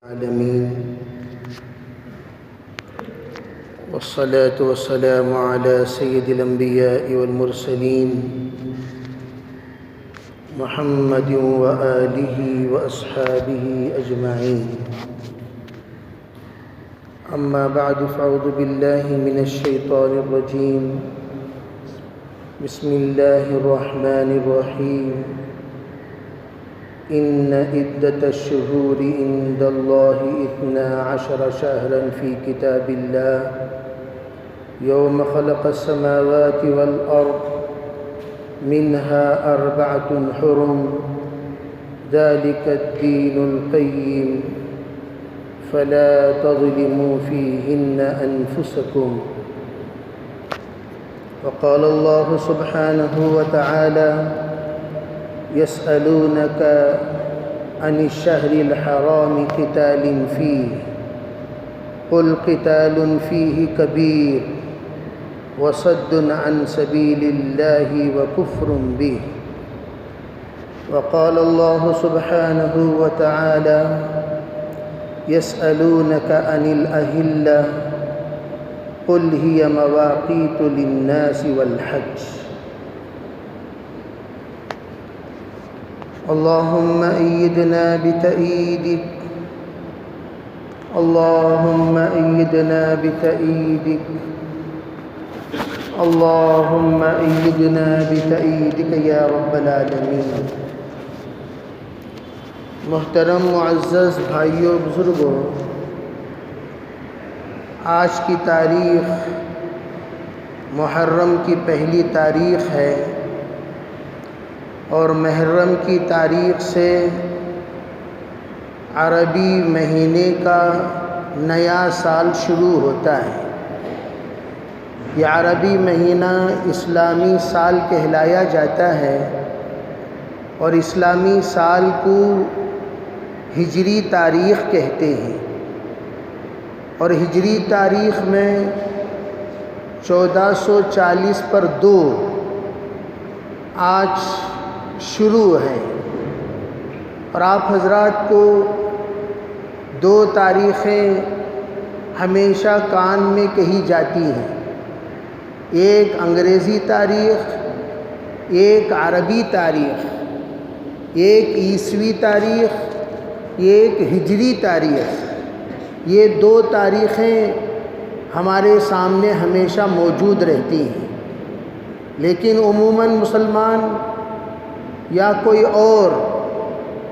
العالمين والصلاة والسلام على سيد الأنبياء والمرسلين محمد وآله وأصحابه أجمعين. أما بعد فأعوذ بالله من الشيطان الرجيم. بسم الله الرحمن الرحيم. إن عدة الشهور عند الله 12 شهرا في كتاب الله يوم خلق السماوات والأرض منها 4 حرم ذلك الدين القيم فلا تظلموا فيهن أنفسكم. وقال الله سبحانه وتعالى يسألونك عن الشهر الحرام قتال فيه قل قتال فيه كبير وصد عن سبيل الله وكفر به. وقال الله سبحانه وتعالى يسألونك عن الأهلة قل هي مواقيت للناس والحج. اللهم أيدنا بتأييدك اللهم أيدنا بتأييدك اللهم أيدنا بتأييدك یا رب العالمین. محترم معزز بھائیوں بزرگوں، آج کی تاریخ محرم کی پہلی تاریخ ہے اور محرم کی تاریخ سے عربی مہینے کا نیا سال شروع ہوتا ہے. یہ عربی مہینہ اسلامی سال کہلایا جاتا ہے اور اسلامی سال کو ہجری تاریخ کہتے ہیں، اور ہجری تاریخ میں 1440 پر 2 آج شروع ہے. اور آپ حضرات کو 2 تاریخیں ہمیشہ کان میں کہی جاتی ہیں، ایک انگریزی تاریخ، ایک عربی تاریخ، ایک عیسوی تاریخ، ایک ہجری تاریخ. یہ 2 تاریخیں ہمارے سامنے ہمیشہ موجود رہتی ہیں، لیکن عموماً مسلمان یا کوئی اور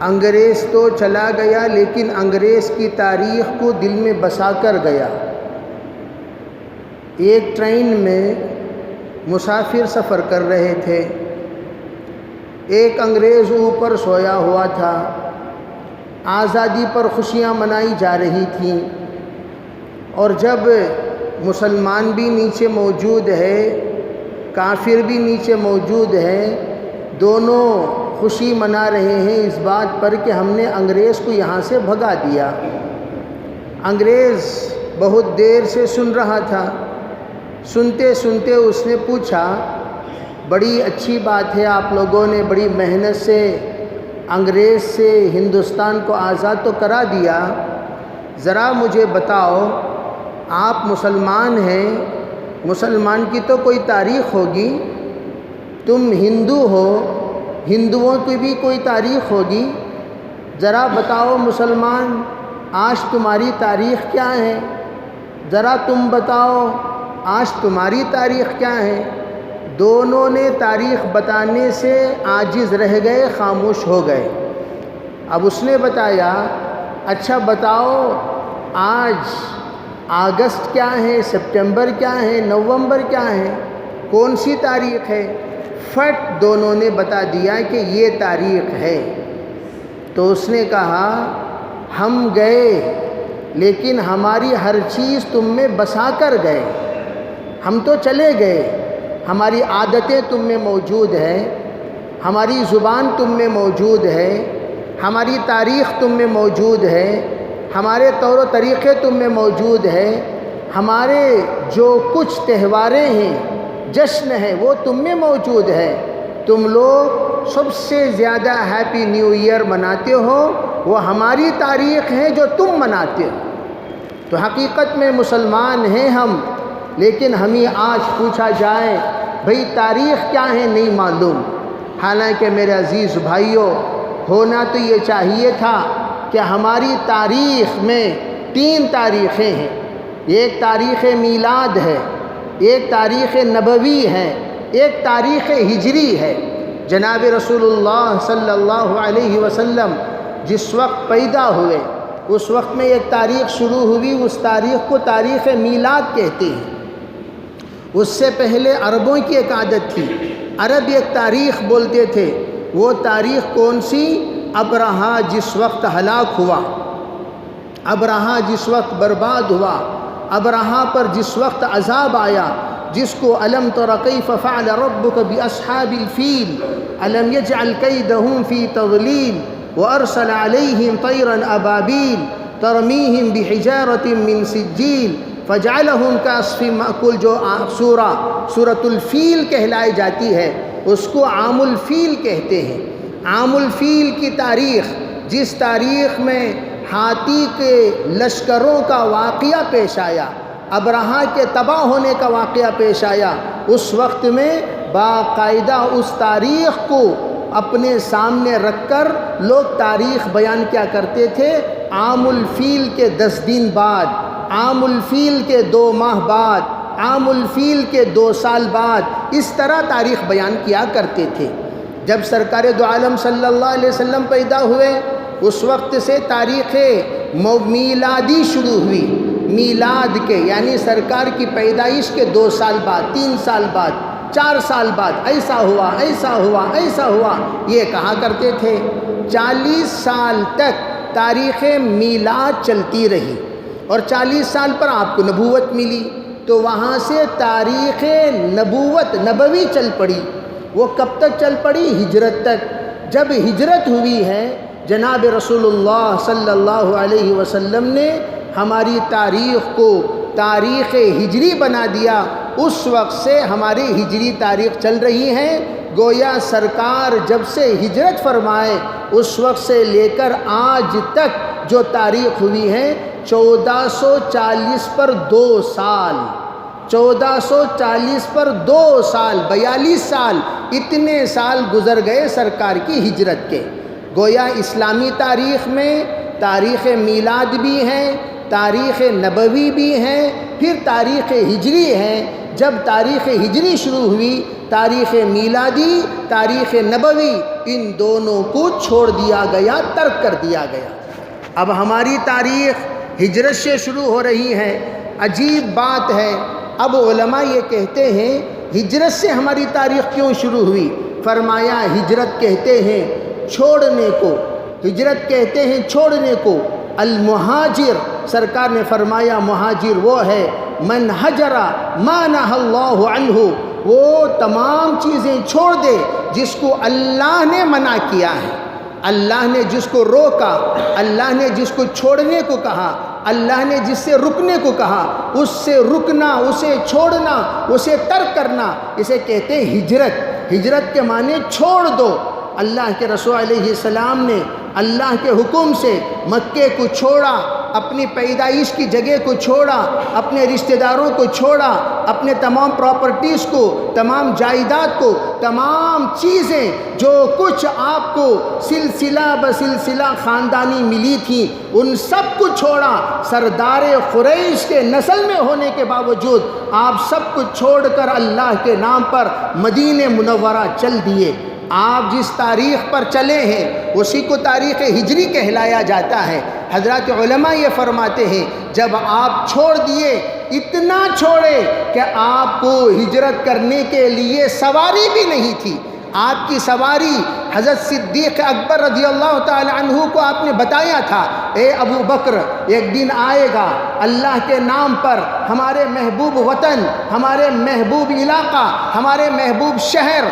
انگریز تو چلا گیا لیکن انگریز کی تاریخ کو دل میں بسا کر گیا. ایک ٹرین میں مسافر سفر کر رہے تھے، ایک انگریز اوپر سویا ہوا تھا. آزادی پر خوشیاں منائی جا رہی تھیں، اور جب مسلمان بھی نیچے موجود ہے، کافر بھی نیچے موجود ہے، دونوں خوشی منا رہے ہیں اس بات پر کہ ہم نے انگریز کو یہاں سے بھگا دیا. انگریز بہت دیر سے سن رہا تھا. سنتے سنتے اس نے پوچھا، بڑی اچھی بات ہے، آپ لوگوں نے بڑی محنت سے انگریز سے ہندوستان کو آزاد تو کرا دیا، ذرا مجھے بتاؤ، آپ مسلمان ہیں، مسلمان کی تو کوئی تاریخ ہوگی، تم ہندو ہو، ہندوؤں کی بھی کوئی تاریخ ہوگی، ذرا بتاؤ مسلمان آج تمہاری تاریخ کیا ہے، ذرا تم بتاؤ آج تمہاری تاریخ کیا ہے. دونوں نے تاریخ بتانے سے عاجز رہ گئے، خاموش ہو گئے. اب اس نے بتایا، اچھا بتاؤ آج اگست کیا ہے، سپٹمبر کیا ہے، نومبر کیا ہے، کون سی تاریخ ہے. فٹ دونوں نے بتا دیا کہ یہ تاریخ ہے. تو اس نے کہا، ہم گئے لیکن ہماری ہر چیز تم میں بسا کر گئے. ہم تو چلے گئے، ہماری عادتیں تم میں موجود ہیں، ہماری زبان تم میں موجود ہے، ہماری تاریخ تم میں موجود ہے، ہمارے طور و طریقے تم میں موجود ہے، ہمارے جو کچھ تہواریں ہیں، جشن ہے، وہ تم میں موجود ہے. تم لوگ سب سے زیادہ ہیپی نیو ایئر مناتے ہو وہ ہماری تاریخ ہے جو تم مناتے ہو۔ تو حقیقت میں مسلمان ہیں ہم، لیکن ہمیں آج پوچھا جائے بھئی تاریخ کیا ہے نہیں معلوم۔ حالانکہ میرے عزیز بھائیوں، ہونا تو یہ چاہیے تھا کہ ہماری تاریخ میں 3 تاریخیں ہیں۔ ایک تاریخ میلاد ہے، ایک تاریخ نبوی ہے، ایک تاریخ ہجری ہے۔ جناب رسول اللہ صلی اللہ علیہ وسلم جس وقت پیدا ہوئے اس وقت میں ایک تاریخ شروع ہوئی، اس تاریخ کو تاریخ میلاد کہتے ہیں۔ اس سے پہلے عربوں کی ایک عادت تھی، عرب ایک تاریخ بولتے تھے۔ وہ تاریخ کون سی؟ ابرہہ جس وقت ہلاک ہوا، ابرہہ جس وقت برباد ہوا، ابرہہ پر جس وقت عذاب آیا، جس کو الم تر کیف فعل ربک باصحاب الفیل الم یجعل کیدہم فی تضلیل وارسل علیہم طیرا ابابیل ترمیہم بحجارۃ من سجیل فجعلہم کعصف مأکول، جو سورۃ الفیل کہلائی جاتی ہے اس کو عام الفیل کہتے ہیں۔ عام الفیل کی تاریخ، جس تاریخ میں ہاتھی کے لشکروں کا واقعہ پیش آیا، ابرہہ کے تباہ ہونے کا واقعہ پیش آیا، اس وقت میں باقاعدہ اس تاریخ کو اپنے سامنے رکھ کر لوگ تاریخ بیان کیا کرتے تھے۔ عام الفیل کے 10 دن بعد، عام الفیل کے 2 ماہ بعد، عام الفیل کے 2 سال بعد، اس طرح تاریخ بیان کیا کرتے تھے۔ جب سرکار دو عالم صلی اللہ علیہ وسلم پیدا ہوئے اس وقت سے تاریخ میلادی شروع ہوئی۔ میلاد کے یعنی سرکار کی پیدائش کے 2 سال بعد، 3 سال بعد، 4 سال بعد ایسا ہوا، ایسا ہوا، ایسا ہوا، یہ کہا کرتے تھے۔ 40 سال تک تاریخ میلاد چلتی رہی اور 40 سال پر آپ کو نبوت ملی، تو وہاں سے تاریخ نبوت نبوی چل پڑی۔ وہ کب تک چل پڑی؟ ہجرت تک۔ جب ہجرت ہوئی ہے جناب رسول اللہ صلی اللہ علیہ وسلم نے ہماری تاریخ کو تاریخ ہجری بنا دیا، اس وقت سے ہماری ہجری تاریخ چل رہی ہے۔ گویا سرکار جب سے ہجرت فرمائے اس وقت سے لے کر آج تک جو تاریخ ہوئی ہے 1440 پر 2 سال، 1440 پر 2 سال، 42 سال، اتنے سال گزر گئے سرکار کی ہجرت کے۔ گویا اسلامی تاریخ میں تاریخ میلاد بھی ہے، تاریخ نبوی بھی ہے، پھر تاریخ ہجری ہے۔ جب تاریخ ہجری شروع ہوئی، تاریخ میلادی، تاریخ نبوی، ان دونوں کو چھوڑ دیا گیا، ترک کر دیا گیا۔ اب ہماری تاریخ ہجرت سے شروع ہو رہی ہے۔ عجیب بات ہے، اب علماء یہ کہتے ہیں ہجرت سے ہماری تاریخ کیوں شروع ہوئی؟ فرمایا ہجرت کہتے ہیں چھوڑنے کو، ہجرت کہتے ہیں چھوڑنے کو۔ المہاجر، سرکار نے فرمایا مہاجر وہ ہے من ہجر ما نہی اللہ عنہ، وہ تمام چیزیں چھوڑ دے جس کو اللہ نے منع کیا ہے۔ اللہ نے جس کو روکا، اللہ نے جس کو چھوڑنے کو کہا، اللہ نے جس سے رکنے کو کہا، اس سے رکنا، اسے چھوڑنا، اسے ترک کرنا، اسے کہتے ہیں ہجرت۔ ہجرت کے معنی چھوڑ دو۔ اللہ کے رسول علیہ السلام نے اللہ کے حکم سے مکے کو چھوڑا، اپنی پیدائش کی جگہ کو چھوڑا، اپنے رشتہ داروں کو چھوڑا، اپنے تمام پراپرٹیز کو، تمام جائیداد کو، تمام چیزیں جو کچھ آپ کو سلسلہ بسلسلہ خاندانی ملی تھیں ان سب کو چھوڑا۔ سردار قریش کے نسل میں ہونے کے باوجود آپ سب کچھ چھوڑ کر اللہ کے نام پر مدینہ منورہ چل دیے۔ آپ جس تاریخ پر چلے ہیں اسی کو تاریخ ہجری کہلایا جاتا ہے۔ حضرات علماء یہ فرماتے ہیں جب آپ چھوڑ دیے، اتنا چھوڑے کہ آپ کو ہجرت کرنے کے لیے سواری بھی نہیں تھی۔ آپ کی سواری حضرت صدیق اکبر رضی اللہ تعالی عنہ کو آپ نے بتایا تھا، اے ابو بکر ایک دن آئے گا اللہ کے نام پر ہمارے محبوب وطن، ہمارے محبوب علاقہ، ہمارے محبوب شہر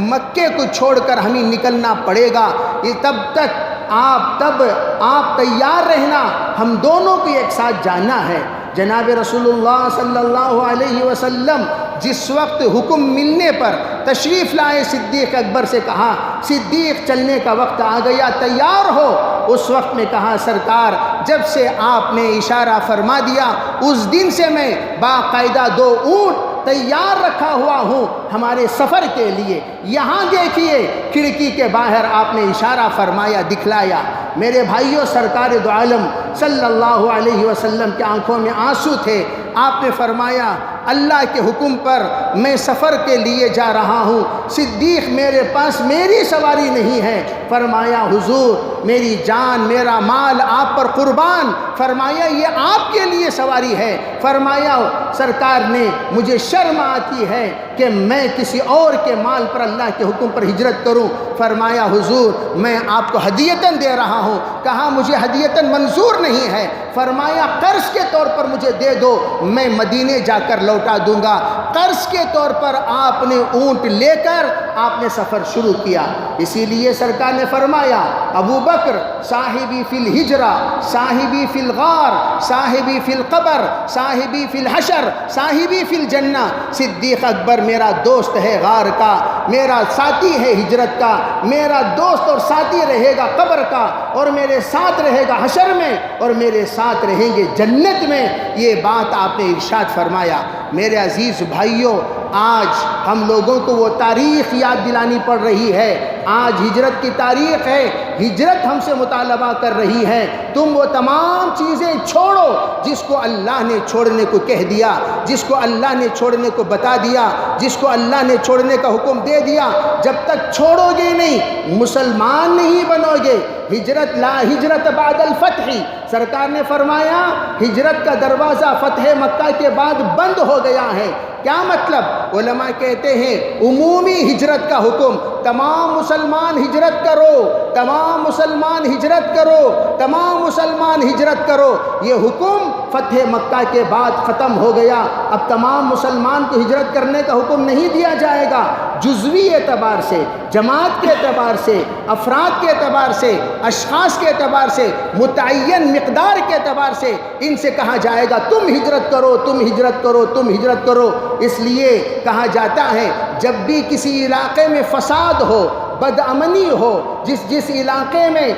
مکے کو چھوڑ کر ہمیں نکلنا پڑے گا، یہ تب تک آپ تیار رہنا، ہم دونوں کو ایک ساتھ جانا ہے۔ جناب رسول اللہ صلی اللہ علیہ وسلم جس وقت حکم ملنے پر تشریف لائے صدیق اکبر سے کہا صدیق چلنے کا وقت آ گیا، تیار ہو۔ اس وقت میں کہا سرکار جب سے آپ نے اشارہ فرما دیا اس دن سے میں باقاعدہ 2 اونٹ تیار رکھا ہوا ہوں ہمارے سفر کے لیے۔ یہاں دیکھیے کھڑکی کے باہر آپ نے اشارہ فرمایا، دکھلایا۔ میرے بھائیوں، سرکار دو عالم صلی اللہ علیہ وسلم کی آنکھوں میں آنسو تھے۔ آپ نے فرمایا اللہ کے حکم پر میں سفر کے لیے جا رہا ہوں، صدیق میرے پاس میری سواری نہیں ہے۔ فرمایا حضور میری جان میرا مال آپ پر قربان۔ فرمایا یہ آپ کے لیے سواری ہے۔ فرمایا سرکار نے مجھے شرم آتی ہے کہ میں کسی اور کے مال پر اللہ کے حکم پر ہجرت کروں۔ فرمایا حضور میں آپ کو ہدیتاً دے رہا ہوں۔ کہا مجھے ہدیتاً منظور نہیں ہے۔ فرمایا قرض کے طور پر مجھے دے دو، میں مدینے جا کر لوٹا دوں گا۔ قرض کے طور پر آپ نے اونٹ لے کر آپ نے سفر شروع کیا۔ اسی لیے سرکار نے فرمایا ابو بکر صاحبی فی الحجرہ، صاحبی فی الغار، صاحبی فی القبر، صاحبی فی الحشر، صاحبی فی الجنہ۔ صدیق اکبر میرا دوست ہے غار کا، میرا ساتھی ہے ہجرت کا، میرا دوست اور ساتھی رہے گا قبر کا، اور میرے ساتھ رہے گا حشر میں، اور میرے ساتھ رہیں گے جنت میں۔ یہ بات آپ نے ارشاد فرمایا۔ میرے عزیز بھائیوں، آج ہم لوگوں کو وہ تاریخ یاد دلانی پڑ رہی ہے۔ آج ہجرت کی تاریخ ہے، ہجرت ہم سے مطالبہ کر رہی ہے تم وہ تمام چیزیں چھوڑو جس کو اللہ نے چھوڑنے کو کہہ دیا، جس کو اللہ نے چھوڑنے کو بتا دیا، جس کو اللہ نے چھوڑنے کا حکم دے دیا۔ جب تک چھوڑو گے نہیں مسلمان نہیں بنو گے۔ ہجرت لا ہجرت بعد الفتح، سرکار نے فرمایا ہجرت کا دروازہ فتح مکہ کے بعد بند ہو گیا ہے۔ کیا مطلب؟ علماء کہتے ہیں عمومی ہجرت کا حکم، تمام مسلمان ہجرت کرو، تمام مسلمان ہجرت کرو، تمام مسلمان ہجرت کرو، یہ حکم فتح مکہ کے بعد ختم ہو گیا۔ اب تمام مسلمان کو ہجرت کرنے کا حکم نہیں دیا جائے گا۔ جزوی اعتبار سے، جماعت کے اعتبار سے، افراد کے اعتبار سے، اشخاص کے اعتبار سے، متعین مقدار کے اعتبار سے ان سے کہا جائے گا تم ہجرت کرو، تم ہجرت کرو، تم ہجرت کرو۔ اس لیے کہا جاتا ہے جب بھی کسی علاقے میں فساد ہو، بد امنی ہو، جس علاقے میں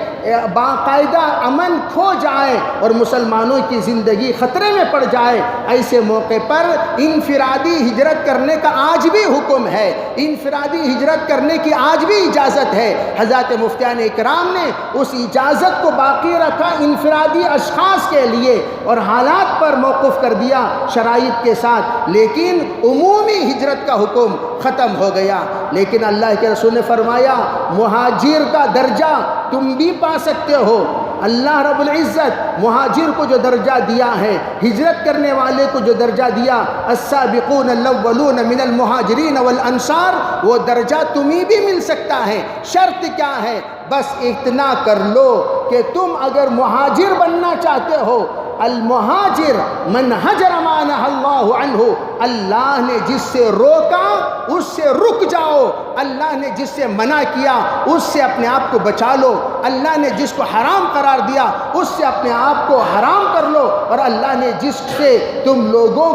باقاعدہ امن کھو جائے اور مسلمانوں کی زندگی خطرے میں پڑ جائے، ایسے موقع پر انفرادی ہجرت کرنے کا آج بھی حکم ہے، انفرادی ہجرت کرنے کی آج بھی اجازت ہے۔ حضرات مفتیان اکرام نے اس اجازت کو باقی رکھا انفرادی اشخاص کے لیے اور حالات پر موقف کر دیا شرائط کے ساتھ، لیکن عمومی ہجرت کا حکم ختم ہو گیا۔ لیکن اللہ کے رسول نے فرمایا مہاجر کا درجہ تم بھی پا سکتے ہو۔ اللہ رب العزت مہاجر کو جو درجہ دیا ہے، ہجرت کرنے والے کو جو درجہ دیا، السابقون الاولون من المہاجرین والانصار، وہ درجہ تمہیں بھی مل سکتا ہے۔ شرط کیا ہے؟ بس اتنا کر لو کہ تم اگر مہاجر بننا چاہتے ہو، المہاجر من حجر ما نہى اللہ عنہ، اللہ نے جس سے روکا اس سے رک جاؤ، اللہ نے جس سے منع کیا اس سے اپنے آپ کو بچا لو، اللہ نے جس کو حرام قرار دیا اس سے اپنے آپ کو حرام کر لو، اور اللہ نے جس سے تم لوگوں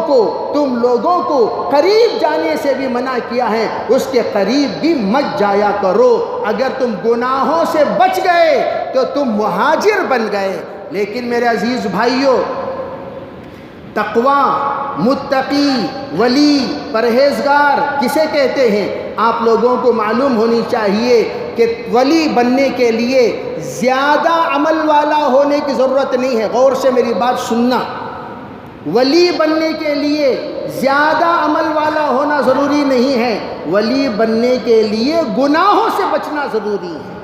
کو قریب جانے سے بھی منع کیا ہے اس کے قریب بھی مت جایا کرو۔ اگر تم گناہوں سے بچ گئے تو تم مہاجر بن گئے۔ لیکن میرے عزیز بھائیوں، تقوی، متقی، ولی، پرہیزگار کسے کہتے ہیں؟ آپ لوگوں کو معلوم ہونی چاہیے کہ ولی بننے کے لیے زیادہ عمل والا ہونے کی ضرورت نہیں ہے۔ غور سے میری بات سننا، ولی بننے کے لیے زیادہ عمل والا ہونا ضروری نہیں ہے، ولی بننے کے لیے گناہوں سے بچنا ضروری ہے۔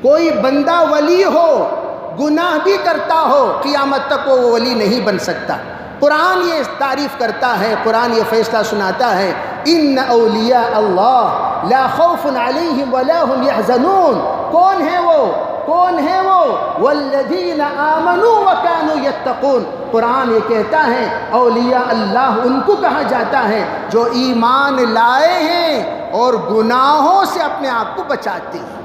کوئی بندہ ولی ہو گناہ بھی کرتا ہو، قیامت تک وہ ولی نہیں بن سکتا۔ قرآن یہ تعریف کرتا ہے، قرآن یہ فیصلہ سناتا ہے، ان اولیاء اللہ لا خوف علیہم ولا هم یحزنون۔ کون ہے وہ؟ والذین آمنوا وکانوا یتقون۔ قرآن یہ کہتا ہے اولیاء اللہ ان کو کہا جاتا ہے جو ایمان لائے ہیں اور گناہوں سے اپنے آپ کو بچاتے ہیں۔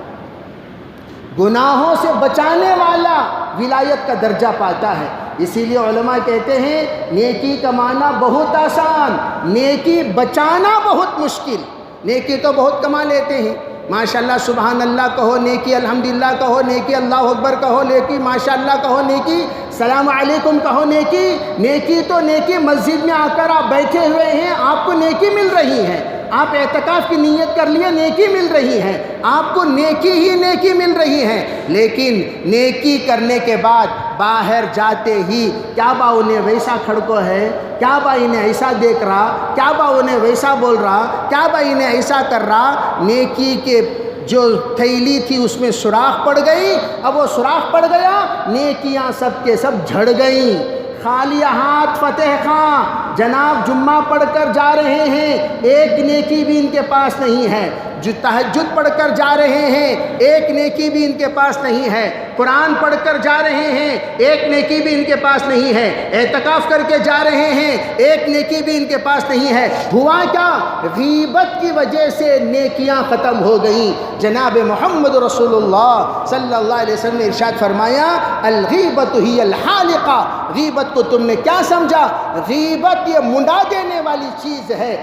گناہوں سے بچانے والا ولایت کا درجہ پاتا ہے۔ اسی لیے علماء کہتے ہیں نیکی کمانا بہت آسان، نیکی بچانا بہت مشکل۔ نیکی تو بہت کما لیتے ہیں، ماشاءاللہ سبحان اللہ کہو، نیکی الحمدللہ کہو، نیکی اللہ اکبر کہو، نیکی ماشاءاللہ کہو، نیکی السلام علیکم کہو، نیکی تو نیکی مسجد میں آ کر آپ بیٹھے ہوئے ہیں، آپ کو نیکی مل رہی ہے، آپ اعتکاف کی نیت کر لیے نیکی مل رہی ہے، آپ کو نیکی ہی نیکی مل رہی ہے۔ لیکن نیکی کرنے کے بعد باہر جاتے ہی کیا با انہیں ویسا کھڑکو ہے، کیا با انہیں ایسا دیکھ رہا، کیا با انہیں ویسا بول رہا، کیا با انہیں ایسا کر رہا، نیکی کے جو تھیلی تھی اس میں سوراخ پڑ گئی، اب وہ سوراخ پڑ گیا، نیکیاں سب کے سب جھڑ گئیں۔ خالی ہاتھ فتح خاں جناب جمعہ پڑھ کر جا رہے ہیں، ایک نیکی بھی ان کے پاس نہیں ہے، جو تہجد پڑھ کر جا رہے ہیں، ایک نیکی بھی ان کے پاس نہیں ہے، قرآن پڑھ کر جا رہے ہیں، ایک نیکی بھی ان کے پاس نہیں ہے، اعتکاف کر کے جا رہے ہیں، ایک نیکی بھی ان کے پاس نہیں ہے۔ ہوا کیا؟ غیبت کی وجہ سے نیکیاں ختم ہو گئیں۔ جناب محمد رسول اللہ صلی اللہ علیہ وسلم نے ارشاد فرمایا، الغیبت ہی الحالقہ، غیبت کو تم نے کیا سمجھا؟ غیبت یہ منڈا دینے والی چیز ہے۔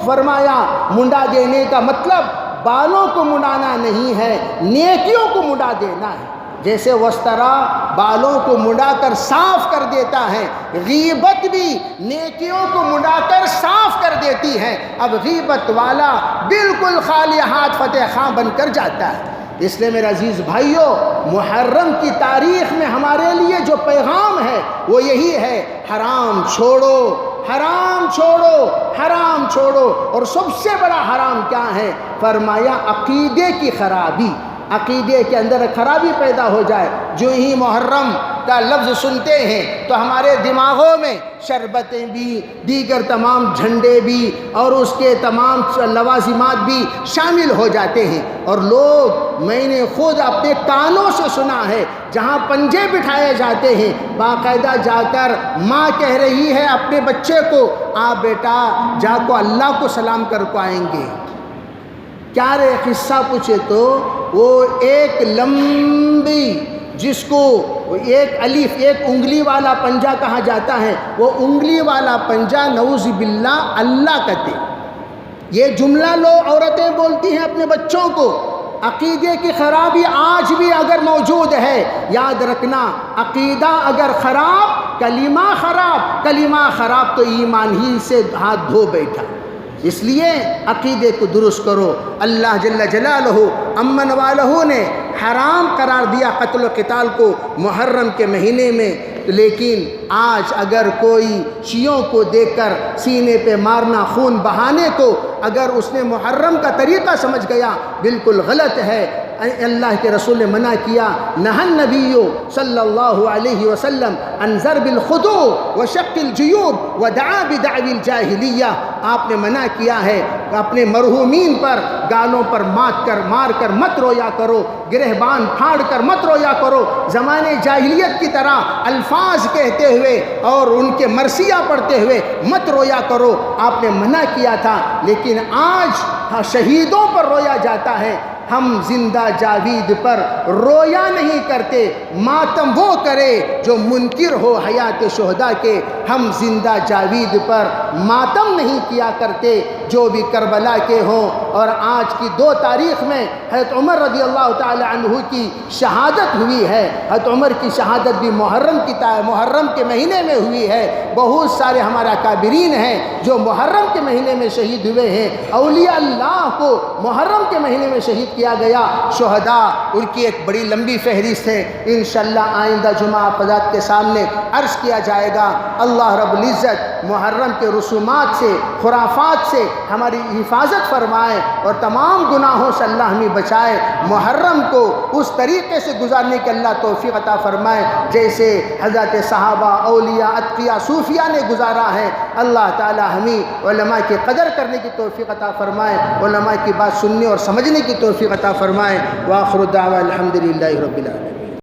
فرمایا منڈا دینے کا مطلب بالوں کو منڈانا نہیں ہے، نیکیوں کو منڈا دینا ہے۔ جیسے وسترا بالوں کو منڈا کر صاف کر دیتا ہے، غیبت بھی نیکیوں کو منڈا کر صاف کر دیتی ہے۔ اب غیبت والا بالکل خالی ہاتھ فتح خاں بن کر جاتا ہے۔ اس لیے میرے عزیز بھائیوں، محرم کی تاریخ میں ہمارے لیے جو پیغام ہے وہ یہی ہے، حرام چھوڑو، حرام چھوڑو، حرام چھوڑو۔ اور سب سے بڑا حرام کیا ہے؟ فرمایا عقیدے کی خرابی، عقیدے کے اندر خرابی پیدا ہو جائے۔ جو ہی محرم کا لفظ سنتے ہیں تو ہمارے دماغوں میں شربتیں بھی، دیگر تمام جھنڈے بھی اور اس کے تمام لوازمات بھی شامل ہو جاتے ہیں۔ اور لوگ، میں نے خود اپنے کانوں سے سنا ہے، جہاں پنجے بٹھائے جاتے ہیں، باقاعدہ جا کر ماں کہہ رہی ہے اپنے بچے کو، آپ بیٹا جا کو اللہ کو سلام کر کو آئیں گے۔ کیا رے قصہ پوچھے تو وہ ایک لمبی، جس کو ایک الف، ایک انگلی والا پنجہ کہا جاتا ہے، وہ انگلی والا پنجہ نعوذ باللہ اللہ کہتے۔ یہ جملہ لوگ عورتیں بولتی ہیں اپنے بچوں کو۔ عقیدے کی خرابی آج بھی اگر موجود ہے، یاد رکھنا، عقیدہ اگر خراب، کلمہ خراب، کلمہ خراب تو ایمان ہی سے ہاتھ دھو بیٹھا۔ اس لیے عقیدے کو درست کرو۔ اللہ جل جلالہ امن والہ نے حرام قرار دیا قتل و قتال کو محرم کے مہینے میں، لیکن آج اگر کوئی شیعوں کو دیکھ کر سینے پہ مارنا، خون بہانے کو اگر اس نے محرم کا طریقہ سمجھ گیا، بالکل غلط ہے۔ اللہ کے رسول نے منع کیا، نہى النبی صلی اللہ علیہ وسلم عن ضرب الخدود وشق الجیوب ودعا بدعوی الجاہلیہ۔ آپ نے منع کیا ہے اپنے مرحومین پر گالوں پر مار کر مت رویا کرو، گرہبان پھاڑ کر مت رویا کرو، زمانے جاہلیت کی طرح الفاظ کہتے ہوئے اور ان کے مرثیہ پڑھتے ہوئے مت رویا کرو، آپ نے منع کیا تھا۔ لیکن آج شہیدوں پر رویا جاتا ہے، ہم زندہ جاوید پر رویا نہیں کرتے۔ ماتم وہ کرے جو منکر ہو حیات شہداء کے، ہم زندہ جاوید پر ماتم نہیں کیا کرتے جو بھی کربلا کے ہوں۔ اور آج کی 2 تاریخ میں حضرت عمر رضی اللہ تعالی عنہ کی شہادت ہوئی ہے۔ حضرت عمر کی شہادت بھی محرم کے مہینے میں ہوئی ہے۔ بہت سارے ہمارا اکابرین ہیں جو محرم کے مہینے میں شہید ہوئے ہیں۔ اولیاء اللہ کو محرم کے مہینے میں شہید کیا گیا۔ شہداء، ان کی ایک بڑی لمبی فہرست ہے، انشاءاللہ آئندہ جمعہ آپ حضرات کے سامنے عرض کیا جائے گا۔ اللہ رب العزت محرم کے رسومات سے، خرافات سے ہماری حفاظت فرمائے اور تمام گناہوں سے اللہ ہمیں بچائے۔ محرم کو اس طریقے سے گزارنے کے اللہ توفیق عطا فرمائے جیسے حضرت صحابہ، اولیاء، اتقیاء، صوفیاء نے گزارا ہے۔ اللہ تعالی ہمیں علماء کی قدر کرنے کی توفیق عطا فرمائے، علماء کی بات سننے اور سمجھنے کی توفیق عطا فرمائے۔ وآخر دعوانا الحمدللہ رب العالمین۔